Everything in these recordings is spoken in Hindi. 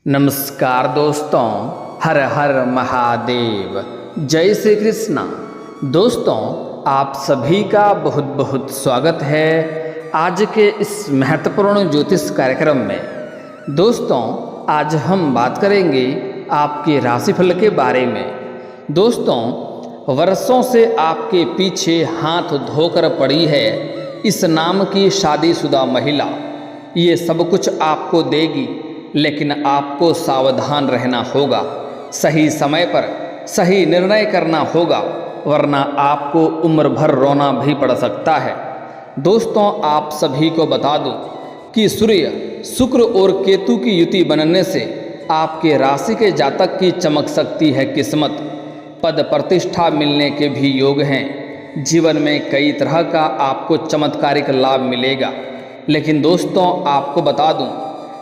नमस्कार दोस्तों, हर हर महादेव, जय श्री कृष्णा। दोस्तों, आप सभी का बहुत बहुत स्वागत है आज के इस महत्वपूर्ण ज्योतिष कार्यक्रम में। दोस्तों, आज हम बात करेंगे आपके राशिफल के बारे में। दोस्तों, वर्षों से आपके पीछे हाथ धोकर पड़ी है इस नाम की शादीशुदा महिला। ये सब कुछ आपको देगी, लेकिन आपको सावधान रहना होगा, सही समय पर सही निर्णय करना होगा, वरना आपको उम्र भर रोना भी पड़ सकता है। दोस्तों, आप सभी को बता दूं कि सूर्य, शुक्र और केतु की युति बनने से आपके राशि के जातक की चमक सकती है किस्मत। पद प्रतिष्ठा मिलने के भी योग हैं। जीवन में कई तरह का आपको चमत्कारिक लाभ मिलेगा। लेकिन दोस्तों, आपको बता दूं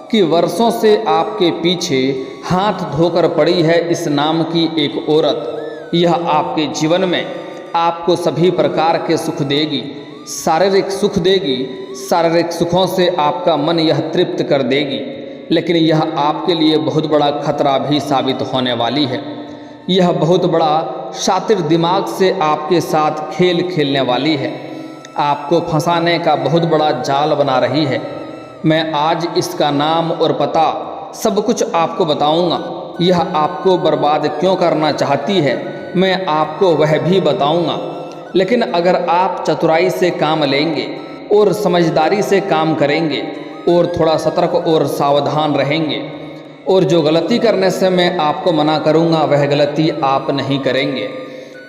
कि वर्षों से आपके पीछे हाथ धोकर पड़ी है इस नाम की एक औरत। यह आपके जीवन में आपको सभी प्रकार के सुख देगी, शारीरिक सुख देगी। शारीरिक सुखों से आपका मन यह तृप्त कर देगी, लेकिन यह आपके लिए बहुत बड़ा खतरा भी साबित होने वाली है। यह बहुत बड़ा शातिर दिमाग से आपके साथ खेल खेलने वाली है, आपको फंसाने का बहुत बड़ा जाल बना रही है। मैं आज इसका नाम और पता सब कुछ आपको बताऊंगा। यह आपको बर्बाद क्यों करना चाहती है, मैं आपको वह भी बताऊंगा। लेकिन अगर आप चतुराई से काम लेंगे और समझदारी से काम करेंगे और थोड़ा सतर्क और सावधान रहेंगे, और जो गलती करने से मैं आपको मना करूंगा वह गलती आप नहीं करेंगे,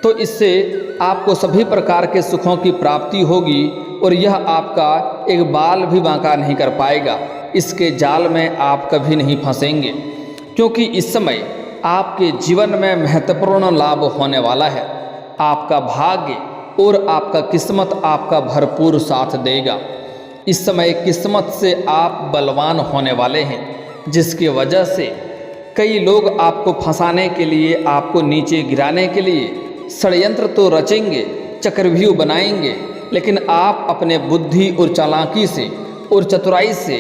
तो इससे आपको सभी प्रकार के सुखों की प्राप्ति होगी और यह आपका एक बाल भी बांका नहीं कर पाएगा। इसके जाल में आप कभी नहीं फंसेंगे, क्योंकि इस समय आपके जीवन में महत्वपूर्ण लाभ होने वाला है। आपका भाग्य और आपका किस्मत आपका भरपूर साथ देगा। इस समय किस्मत से आप बलवान होने वाले हैं, जिसकी वजह से कई लोग आपको फंसाने के लिए, आपको नीचे गिराने के लिए षड्यंत्र तो रचेंगे, चक्रव्यूह बनाएंगे, लेकिन आप अपने बुद्धि और चालाकी से और चतुराई से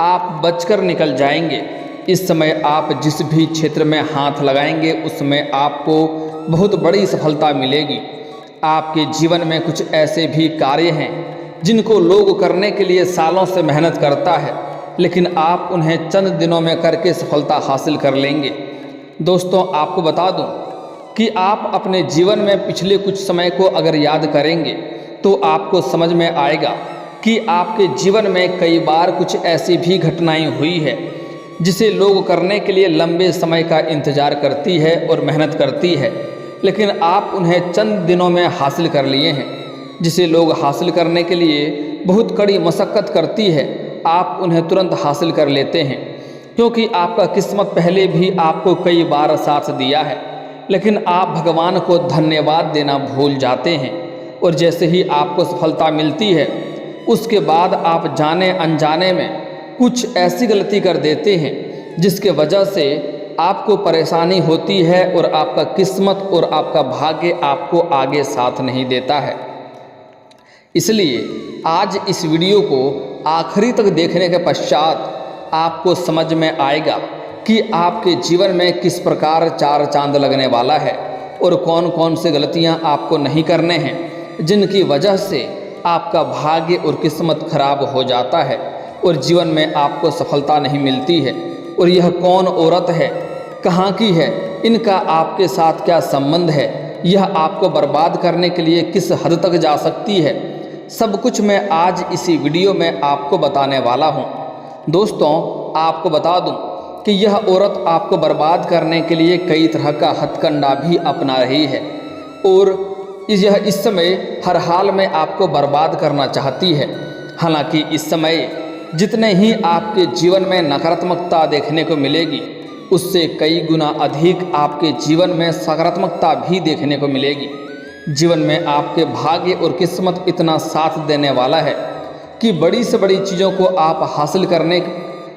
आप बचकर निकल जाएंगे। इस समय आप जिस भी क्षेत्र में हाथ लगाएंगे उसमें आपको बहुत बड़ी सफलता मिलेगी। आपके जीवन में कुछ ऐसे भी कार्य हैं जिनको लोग करने के लिए सालों से मेहनत करता है, लेकिन आप उन्हें चंद दिनों में करके सफलता हासिल कर लेंगे। दोस्तों, आपको बता दूं कि आप अपने जीवन में पिछले कुछ समय को अगर याद करेंगे तो आपको समझ में आएगा कि आपके जीवन में कई बार कुछ ऐसी भी घटनाएं हुई है जिसे लोग करने के लिए लंबे समय का इंतजार करती है और मेहनत करती है, लेकिन आप उन्हें चंद दिनों में हासिल कर लिए हैं। जिसे लोग हासिल करने के लिए बहुत कड़ी मशक्क़त करती है, आप उन्हें तुरंत हासिल कर लेते हैं, क्योंकि आपका किस्मत पहले भी आपको कई बार साथ दिया है। लेकिन आप भगवान को धन्यवाद देना भूल जाते हैं, और जैसे ही आपको सफलता मिलती है उसके बाद आप जाने अनजाने में कुछ ऐसी गलती कर देते हैं जिसके वजह से आपको परेशानी होती है और आपका किस्मत और आपका भाग्य आपको आगे साथ नहीं देता है। इसलिए आज इस वीडियो को आखिरी तक देखने के पश्चात आपको समझ में आएगा कि आपके जीवन में किस प्रकार चार चांद लगने वाला है और कौन कौन से गलतियां आपको नहीं करने हैं, जिनकी वजह से आपका भाग्य और किस्मत खराब हो जाता है और जीवन में आपको सफलता नहीं मिलती है। और यह कौन औरत है, कहाँ की है, इनका आपके साथ क्या संबंध है, यह आपको बर्बाद करने के लिए किस हद तक जा सकती है, सब कुछ मैं आज इसी वीडियो में आपको बताने वाला हूँ। दोस्तों, आपको बता दूँ कि यह औरत आपको बर्बाद करने के लिए कई तरह का हथकंडा भी अपना रही है और यह इस समय हर हाल में आपको बर्बाद करना चाहती है। हालांकि इस समय जितने ही आपके जीवन में नकारात्मकता देखने को मिलेगी, उससे कई गुना अधिक आपके जीवन में सकारात्मकता भी देखने को मिलेगी। जीवन में आपके भाग्य और किस्मत इतना साथ देने वाला है कि बड़ी से बड़ी चीज़ों को आप हासिल करने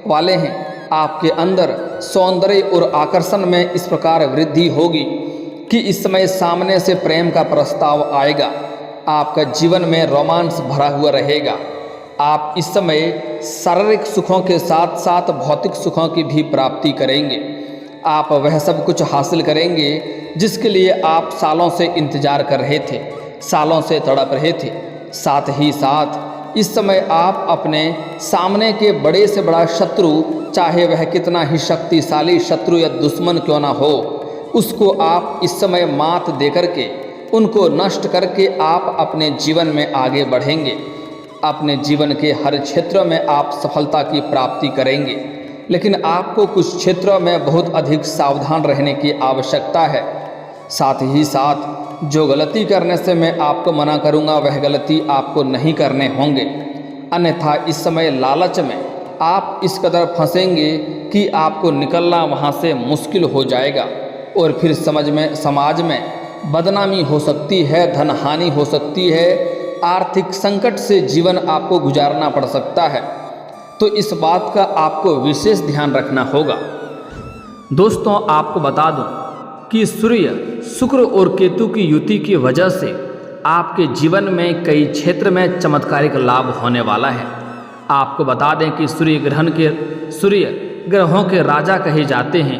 वाले हैं। आपके अंदर सौंदर्य और आकर्षण में इस प्रकार वृद्धि होगी कि इस समय सामने से प्रेम का प्रस्ताव आएगा। आपका जीवन में रोमांस भरा हुआ रहेगा। आप इस समय शारीरिक सुखों के साथ साथ भौतिक सुखों की भी प्राप्ति करेंगे। आप वह सब कुछ हासिल करेंगे जिसके लिए आप सालों से इंतजार कर रहे थे, सालों से तड़प रहे थे। साथ ही साथ इस समय आप अपने सामने के बड़े से बड़ा शत्रु, चाहे वह कितना ही शक्तिशाली शत्रु या दुश्मन क्यों ना हो, उसको आप इस समय मात दे करके, उनको नष्ट करके आप अपने जीवन में आगे बढ़ेंगे। अपने जीवन के हर क्षेत्र में आप सफलता की प्राप्ति करेंगे, लेकिन आपको कुछ क्षेत्रों में बहुत अधिक सावधान रहने की आवश्यकता है। साथ ही साथ जो गलती करने से मैं आपको मना करूंगा वह गलती आपको नहीं करने होंगे, अन्यथा इस समय लालच में आप इस कदर फंसेंगे कि आपको निकलना वहां से मुश्किल हो जाएगा और फिर समाज में बदनामी हो सकती है, धन हानि हो सकती है, आर्थिक संकट से जीवन आपको गुजारना पड़ सकता है। तो इस बात का आपको विशेष ध्यान रखना होगा। दोस्तों, आपको बता दूं कि सूर्य, शुक्र और केतु की युति की वजह से आपके जीवन में कई क्षेत्र में चमत्कारिक लाभ होने वाला है। आपको बता दें कि सूर्य ग्रहों के राजा कहे जाते हैं।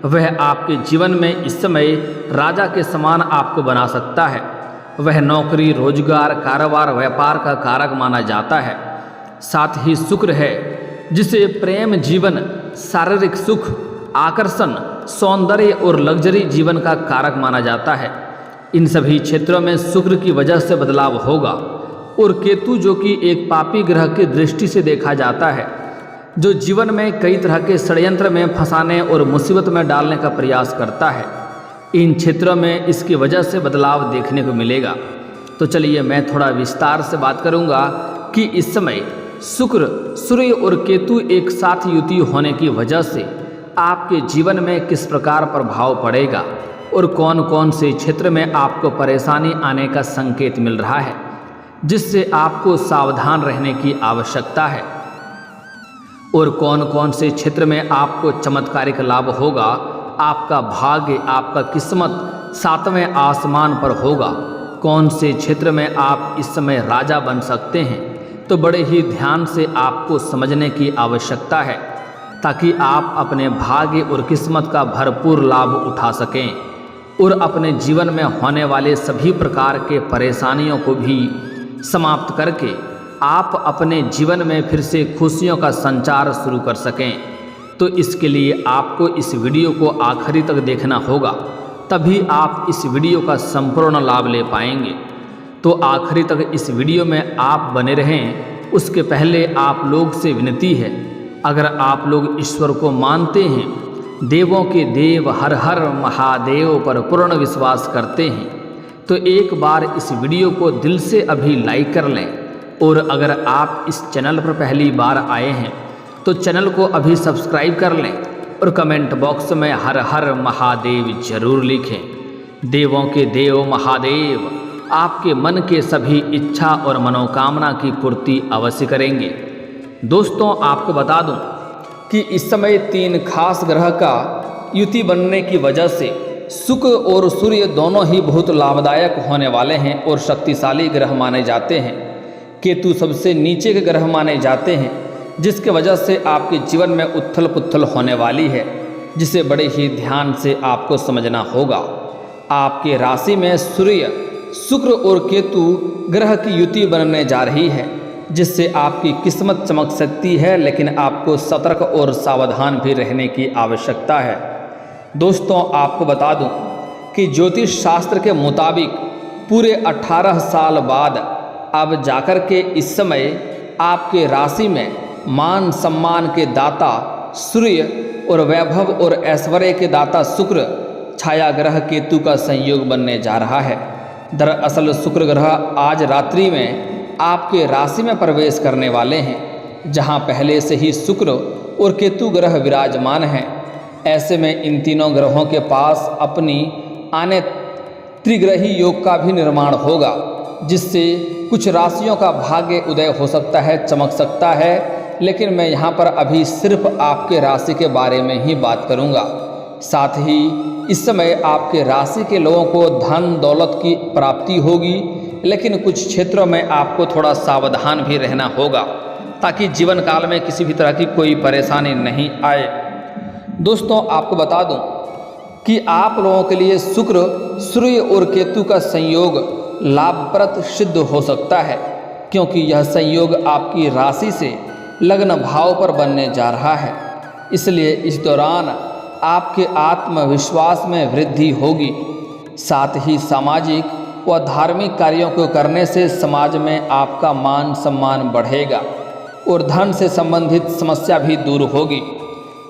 वह आपके जीवन में इस समय राजा के समान आपको बना सकता है। वह नौकरी, रोजगार, कारोबार, व्यापार का कारक माना जाता है। साथ ही शुक्र है जिसे प्रेम जीवन, शारीरिक सुख, आकर्षण, सौंदर्य और लग्जरी जीवन का कारक माना जाता है। इन सभी क्षेत्रों में शुक्र की वजह से बदलाव होगा। और केतु, जो कि एक पापी ग्रह की दृष्टि से देखा जाता है, जो जीवन में कई तरह के षड्यंत्र में फंसाने और मुसीबत में डालने का प्रयास करता है, इन क्षेत्रों में इसकी वजह से बदलाव देखने को मिलेगा। तो चलिए मैं थोड़ा विस्तार से बात करूंगा कि इस समय शुक्र, सूर्य और केतु एक साथ युति होने की वजह से आपके जीवन में किस प्रकार प्रभाव पड़ेगा और कौन कौन से क्षेत्र में आपको परेशानी आने का संकेत मिल रहा है, जिससे आपको सावधान रहने की आवश्यकता है, और कौन कौन से क्षेत्र में आपको चमत्कारिक लाभ होगा। आपका भाग्य, आपका किस्मत 7वें आसमान पर होगा। कौन से क्षेत्र में आप इस समय राजा बन सकते हैं, तो बड़े ही ध्यान से आपको समझने की आवश्यकता है, ताकि आप अपने भाग्य और किस्मत का भरपूर लाभ उठा सकें और अपने जीवन में होने वाले सभी प्रकार के परेशानियों को भी समाप्त करके आप अपने जीवन में फिर से खुशियों का संचार शुरू कर सकें। तो इसके लिए आपको इस वीडियो को आखिरी तक देखना होगा, तभी आप इस वीडियो का संपूर्ण लाभ ले पाएंगे। तो आखिरी तक इस वीडियो में आप बने रहें। उसके पहले आप लोग से विनती है, अगर आप लोग ईश्वर को मानते हैं, देवों के देव हर हर महादेव पर पूर्ण विश्वास करते हैं, तो एक बार इस वीडियो को दिल से अभी लाइक कर लें। और अगर आप इस चैनल पर पहली बार आए हैं तो चैनल को अभी सब्सक्राइब कर लें और कमेंट बॉक्स में हर हर महादेव जरूर लिखें। देवों के देव महादेव आपके मन के सभी इच्छा और मनोकामना की पूर्ति अवश्य करेंगे। दोस्तों, आपको बता दूं कि इस समय 3 खास ग्रह का युति बनने की वजह से शुक्र और सूर्य दोनों ही बहुत लाभदायक होने वाले हैं और शक्तिशाली ग्रह माने जाते हैं। केतु सबसे नीचे के ग्रह माने जाते हैं, जिसके वजह से आपके जीवन में उथल पुथल होने वाली है, जिसे बड़े ही ध्यान से आपको समझना होगा। आपके राशि में सूर्य, शुक्र और केतु ग्रह की युति बनने जा रही है, जिससे आपकी किस्मत चमक सकती है, लेकिन आपको सतर्क और सावधान भी रहने की आवश्यकता है। दोस्तों, आपको बता दूं कि ज्योतिष शास्त्र के मुताबिक पूरे 18 साल बाद अब जाकर के इस समय आपके राशि में मान सम्मान के दाता सूर्य और वैभव और ऐश्वर्य के दाता शुक्र, छाया ग्रह केतु का संयोग बनने जा रहा है। दरअसल शुक्र ग्रह आज रात्रि में आपके राशि में प्रवेश करने वाले हैं, जहां पहले से ही शुक्र और केतु ग्रह विराजमान हैं। ऐसे में इन तीनों ग्रहों के पास अपनी आने त्रिग्रही योग का भी निर्माण होगा, जिससे कुछ राशियों का भाग्य उदय हो सकता है, चमक सकता है। लेकिन मैं यहाँ पर अभी सिर्फ आपके राशि के बारे में ही बात करूँगा। साथ ही इस समय आपके राशि के लोगों को धन दौलत की प्राप्ति होगी, लेकिन कुछ क्षेत्रों में आपको थोड़ा सावधान भी रहना होगा ताकि जीवन काल में किसी भी तरह की कोई परेशानी नहीं आए। दोस्तों आपको बता दूं कि आप लोगों के लिए शुक्र, सूर्य और केतु का संयोग लाभप्रद सिद्ध हो सकता है, क्योंकि यह संयोग आपकी राशि से लग्न भाव पर बनने जा रहा है। इसलिए इस दौरान आपके आत्मविश्वास में वृद्धि होगी। साथ ही सामाजिक व धार्मिक कार्यों को करने से समाज में आपका मान सम्मान बढ़ेगा और धन से संबंधित समस्या भी दूर होगी।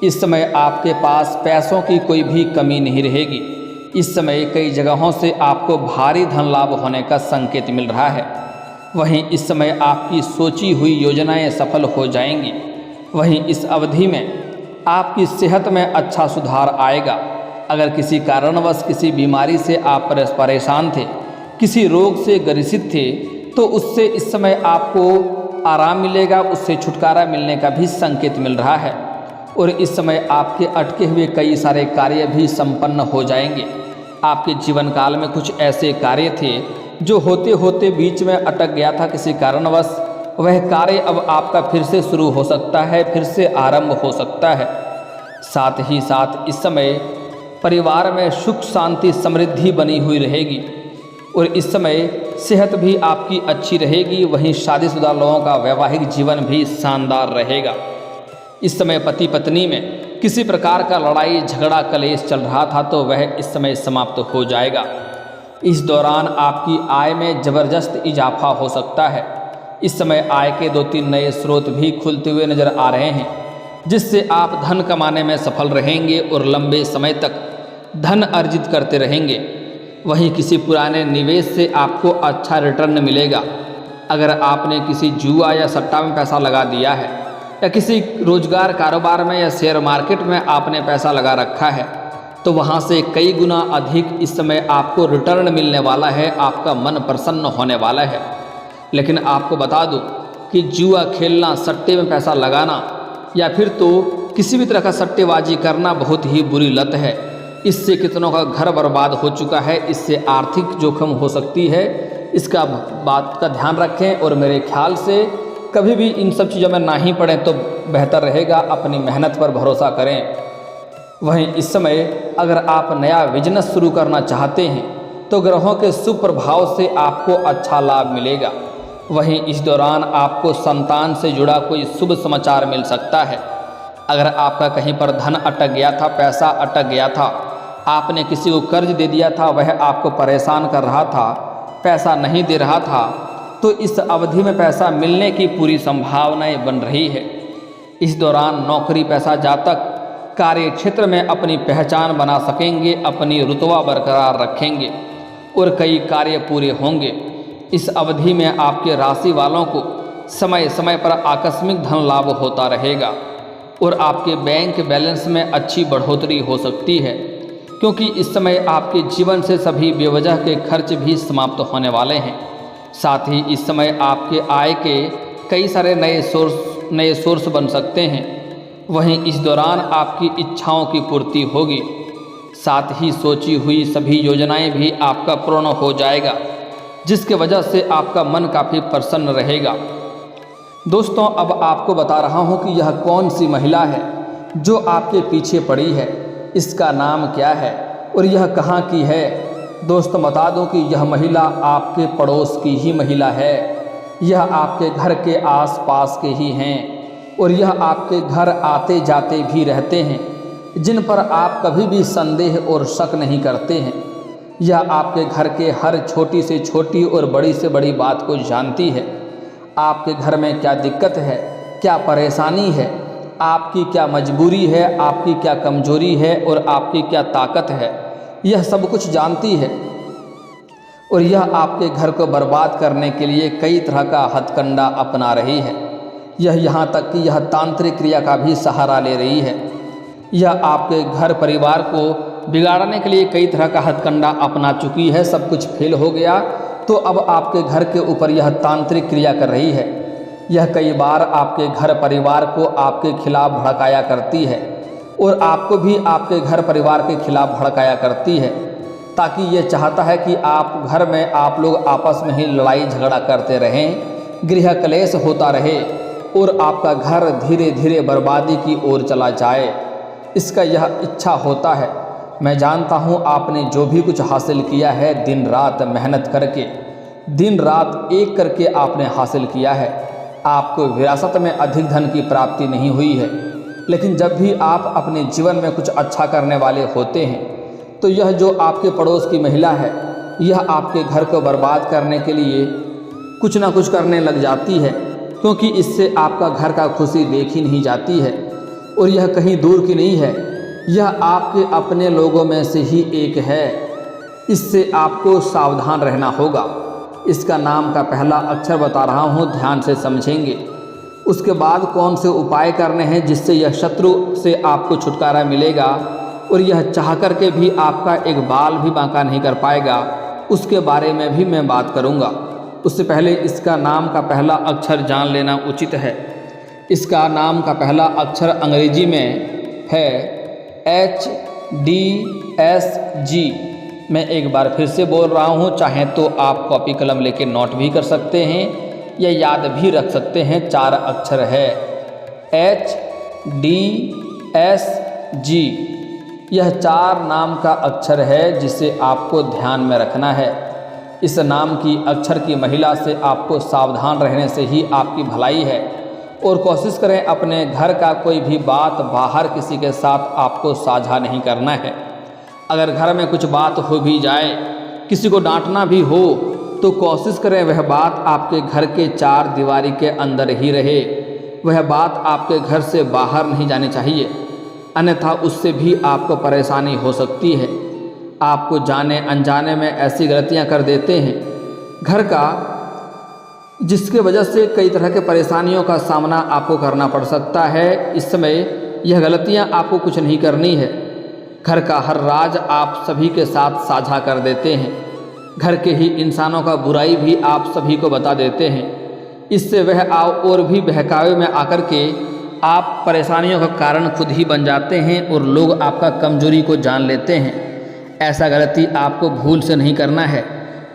इस समय आपके पास पैसों की कोई भी कमी नहीं रहेगी। इस समय कई जगहों से आपको भारी धन लाभ होने का संकेत मिल रहा है। वहीं इस समय आपकी सोची हुई योजनाएं सफल हो जाएंगी। वहीं इस अवधि में आपकी सेहत में अच्छा सुधार आएगा। अगर किसी कारणवश किसी बीमारी से आप परेशान थे, किसी रोग से ग्रसित थे, तो उससे इस समय आपको आराम मिलेगा, उससे छुटकारा मिलने का भी संकेत मिल रहा है। और इस समय आपके अटके हुए कई सारे कार्य भी संपन्न हो जाएंगे। आपके जीवन काल में कुछ ऐसे कार्य थे जो होते होते बीच में अटक गया था किसी कारणवश, वह कार्य अब आपका फिर से शुरू हो सकता है, फिर से आरंभ हो सकता है। साथ ही साथ इस समय परिवार में सुख शांति समृद्धि बनी हुई रहेगी और इस समय सेहत भी आपकी अच्छी रहेगी। वहीं शादीशुदा लोगों का वैवाहिक जीवन भी शानदार रहेगा। इस समय पति पत्नी में किसी प्रकार का लड़ाई झगड़ा कलेश चल रहा था तो वह इस समय समाप्त हो जाएगा। इस दौरान आपकी आय में ज़बरदस्त इजाफा हो सकता है। इस समय आय के 2-3 नए स्रोत भी खुलते हुए नजर आ रहे हैं, जिससे आप धन कमाने में सफल रहेंगे और लंबे समय तक धन अर्जित करते रहेंगे। वहीं किसी पुराने निवेश से आपको अच्छा रिटर्न मिलेगा। अगर आपने किसी जुआ या सट्टा में पैसा लगा दिया है या किसी रोजगार कारोबार में या शेयर मार्केट में आपने पैसा लगा रखा है, तो वहाँ से कई गुना अधिक इस समय आपको रिटर्न मिलने वाला है। आपका मन प्रसन्न होने वाला है। लेकिन आपको बता दूं कि जुआ खेलना, सट्टे में पैसा लगाना या फिर तो किसी भी तरह का सट्टेबाजी करना बहुत ही बुरी लत है। इससे कितनों का घर बर्बाद हो चुका है। इससे आर्थिक जोखिम हो सकती है। इसका बात का ध्यान रखें और मेरे ख्याल से कभी भी इन सब चीज़ों में ना ही पड़ें तो बेहतर रहेगा। अपनी मेहनत पर भरोसा करें। वहीं इस समय अगर आप नया बिजनेस शुरू करना चाहते हैं तो ग्रहों के शुभ प्रभाव से आपको अच्छा लाभ मिलेगा। वहीं इस दौरान आपको संतान से जुड़ा कोई शुभ समाचार मिल सकता है। अगर आपका कहीं पर धन अटक गया था, पैसा अटक गया था, आपने किसी को कर्ज दे दिया था, वह आपको परेशान कर रहा था, पैसा नहीं दे रहा था, तो इस अवधि में पैसा मिलने की पूरी संभावनाएं बन रही है। इस दौरान नौकरी पेशा जातक कार्य क्षेत्र में अपनी पहचान बना सकेंगे, अपनी रुतबा बरकरार रखेंगे और कई कार्य पूरे होंगे। इस अवधि में आपके राशि वालों को समय समय पर आकस्मिक धन लाभ होता रहेगा और आपके बैंक बैलेंस में अच्छी बढ़ोतरी हो सकती है, क्योंकि इस समय आपके जीवन से सभी बेवजह के खर्च भी समाप्त होने वाले हैं। साथ ही इस समय आपके आय के कई सारे नए सोर्स बन सकते हैं। वहीं इस दौरान आपकी इच्छाओं की पूर्ति होगी। साथ ही सोची हुई सभी योजनाएं भी आपका पूर्ण हो जाएगा, जिसके वजह से आपका मन काफ़ी प्रसन्न रहेगा। दोस्तों अब आपको बता रहा हूं कि यह कौन सी महिला है जो आपके पीछे पड़ी है, इसका नाम क्या है और यह कहाँ की है। दोस्तों बता दूं कि यह महिला आपके पड़ोस की ही महिला है। यह आपके घर के आसपास के ही हैं और यह आपके घर आते जाते भी रहते हैं, जिन पर आप कभी भी संदेह और शक नहीं करते हैं। यह आपके घर के हर छोटी से छोटी और बड़ी से बड़ी बात को जानती है। आपके घर में क्या दिक्कत है, क्या परेशानी है, आपकी क्या मजबूरी है, आपकी क्या कमजोरी है और आपकी क्या ताकत है, यह सब कुछ जानती है। और यह आपके घर को बर्बाद करने के लिए कई तरह का हथकंडा अपना रही है। यह यहाँ तक कि यह तांत्रिक क्रिया का भी सहारा ले रही है। यह आपके घर परिवार को बिगाड़ने के लिए कई तरह का हथकंडा अपना चुकी है। सब कुछ फेल हो गया तो अब आपके घर के ऊपर यह तांत्रिक क्रिया कर रही है। यह कई बार आपके घर परिवार को आपके खिलाफ भड़काया करती है और आपको भी आपके घर परिवार के खिलाफ भड़काया करती है, ताकि ये चाहता है कि आप घर में आप लोग आपस में ही लड़ाई झगड़ा करते रहें, गृह क्लेश होता रहे और आपका घर धीरे धीरे बर्बादी की ओर चला जाए। इसका यह इच्छा होता है। मैं जानता हूँ आपने जो भी कुछ हासिल किया है दिन रात मेहनत करके, दिन रात एक करके आपने हासिल किया है। आपको विरासत में अधिक धन की प्राप्ति नहीं हुई है, लेकिन जब भी आप अपने जीवन में कुछ अच्छा करने वाले होते हैं तो यह जो आपके पड़ोस की महिला है, यह आपके घर को बर्बाद करने के लिए कुछ ना कुछ करने लग जाती है, क्योंकि इससे आपका घर का खुशी देखी नहीं जाती है। और यह कहीं दूर की नहीं है, यह आपके अपने लोगों में से ही एक है। इससे आपको सावधान रहना होगा। इसका नाम का पहला अक्षर बता रहा हूँ, ध्यान से समझेंगे। उसके बाद कौन से उपाय करने हैं जिससे यह शत्रु से आपको छुटकारा मिलेगा और यह चाह करके भी आपका एक बाल भी बांका नहीं कर पाएगा, उसके बारे में भी मैं बात करूँगा। उससे पहले इसका नाम का पहला अक्षर जान लेना उचित है। इसका नाम का पहला अक्षर अंग्रेजी में है HDSG। मैं एक बार फिर से बोल रहा हूँ, चाहें तो आप कॉपी कलम लेके नोट भी कर सकते हैं या याद भी रख सकते हैं। 4 अक्षर है HDSG। यह 4 नाम का अक्षर है जिसे आपको ध्यान में रखना है। इस नाम की अक्षर की महिला से आपको सावधान रहने से ही आपकी भलाई है। और कोशिश करें अपने घर का कोई भी बात बाहर किसी के साथ आपको साझा नहीं करना है। अगर घर में कुछ बात हो भी जाए, किसी को डांटना भी हो, तो कोशिश करें वह बात आपके घर के 4 दीवारी के अंदर ही रहे। वह बात आपके घर से बाहर नहीं जानी चाहिए, अन्यथा उससे भी आपको परेशानी हो सकती है। आपको जाने अनजाने में ऐसी गलतियां कर देते हैं घर का, जिसके वजह से कई तरह के परेशानियों का सामना आपको करना पड़ सकता है। इस समय यह गलतियां आपको कुछ नहीं करनी है। घर का हर राज आप सभी के साथ साझा कर देते हैं। घर के ही इंसानों का बुराई भी आप सभी को बता देते हैं। इससे वह और भी बहकावे में आकर के आप परेशानियों का कारण खुद ही बन जाते हैं और लोग आपका कमजोरी को जान लेते हैं। ऐसा गलती आपको भूल से नहीं करना है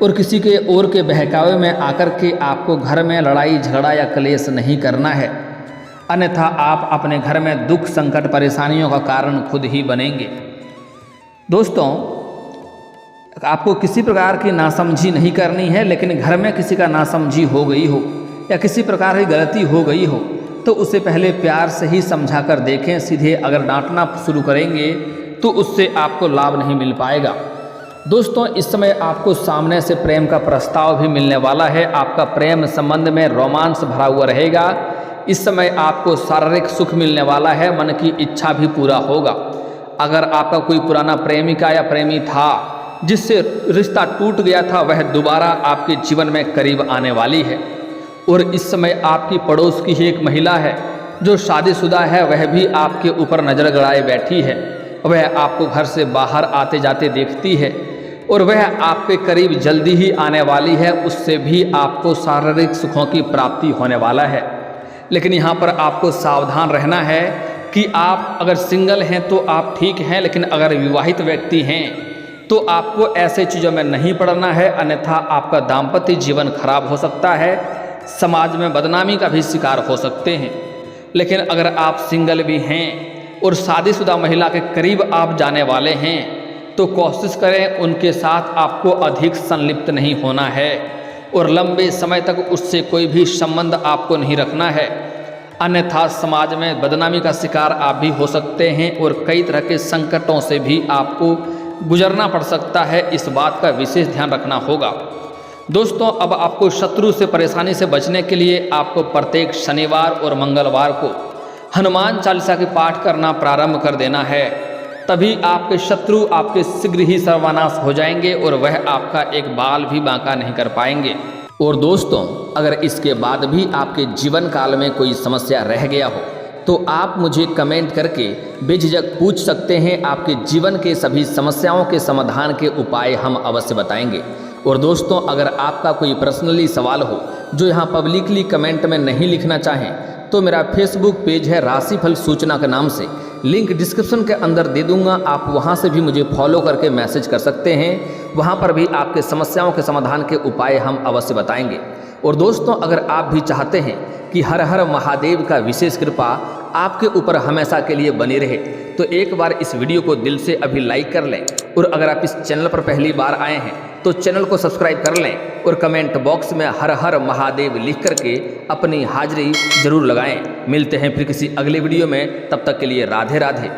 और किसी के और के बहकावे में आकर के आपको घर में लड़ाई झगड़ा या क्लेश नहीं करना है, अन्यथा आप अपने घर में दुख संकट परेशानियों का कारण खुद ही बनेंगे। दोस्तों, आपको किसी प्रकार की नासमझी नहीं करनी है, लेकिन घर में किसी का नासमझी हो गई हो या किसी प्रकार की गलती हो गई हो तो उसे पहले प्यार से ही समझा कर देखें। सीधे अगर डांटना शुरू करेंगे तो उससे आपको लाभ नहीं मिल पाएगा। दोस्तों, इस समय आपको सामने से प्रेम का प्रस्ताव भी मिलने वाला है। आपका प्रेम संबंध में रोमांस भरा हुआ रहेगा। इस समय आपको शारीरिक सुख मिलने वाला है, मन की इच्छा भी पूरा होगा। अगर आपका कोई पुराना प्रेमिका या प्रेमी था जिससे रिश्ता टूट गया था, वह दोबारा आपके जीवन में करीब आने वाली है। और इस समय आपकी पड़ोस की ही एक महिला है जो शादीशुदा है, वह भी आपके ऊपर नज़र गड़ाए बैठी है। वह आपको घर से बाहर आते जाते देखती है और वह आपके करीब जल्दी ही आने वाली है। उससे भी आपको शारीरिक सुखों की प्राप्ति होने वाला है। लेकिन यहाँ पर आपको सावधान रहना है कि आप अगर सिंगल हैं तो आप ठीक हैं, लेकिन अगर विवाहित व्यक्ति हैं तो आपको ऐसे चीज़ों में नहीं पड़ना है, अन्यथा आपका दाम्पत्य जीवन खराब हो सकता है, समाज में बदनामी का भी शिकार हो सकते हैं। लेकिन अगर आप सिंगल भी हैं और शादीशुदा महिला के करीब आप जाने वाले हैं तो कोशिश करें उनके साथ आपको अधिक संलिप्त नहीं होना है और लंबे समय तक उससे कोई भी संबंध आपको नहीं रखना है, अन्यथा समाज में बदनामी का शिकार आप भी हो सकते हैं और कई तरह के संकटों से भी आपको गुजरना पड़ सकता है। इस बात का विशेष ध्यान रखना होगा। दोस्तों, अब आपको शत्रु से परेशानी से बचने के लिए आपको प्रत्येक शनिवार और मंगलवार को हनुमान चालीसा की पाठ करना प्रारंभ कर देना है। तभी आपके शत्रु आपके शीघ्र ही सर्वनाश हो जाएंगे और वह आपका एक बाल भी बांका नहीं कर पाएंगे। और दोस्तों, अगर इसके बाद भी आपके जीवन काल में कोई समस्या रह गया हो तो आप मुझे कमेंट करके बेझिझक पूछ सकते हैं। आपके जीवन के सभी समस्याओं के समाधान के उपाय हम अवश्य बताएंगे। और दोस्तों, अगर आपका कोई पर्सनली सवाल हो जो यहाँ पब्लिकली कमेंट में नहीं लिखना चाहें तो मेरा फेसबुक पेज है राशिफल सूचना के नाम से, लिंक डिस्क्रिप्शन के अंदर दे दूंगा, आप वहां से भी मुझे फॉलो करके मैसेज कर सकते हैं। वहां पर भी आपके समस्याओं के समाधान के उपाय हम अवश्य बताएंगे। और दोस्तों, अगर आप भी चाहते हैं कि हर हर महादेव का विशेष कृपा आपके ऊपर हमेशा के लिए बनी रहे, तो एक बार इस वीडियो को दिल से अभी लाइक कर लें। और अगर आप इस चैनल पर पहली बार आए हैं तो चैनल को सब्सक्राइब कर लें और कमेंट बॉक्स में हर हर महादेव लिख करके अपनी हाजिरी जरूर लगाएं। मिलते हैं फिर किसी अगले वीडियो में, तब तक के लिए राधे राधे।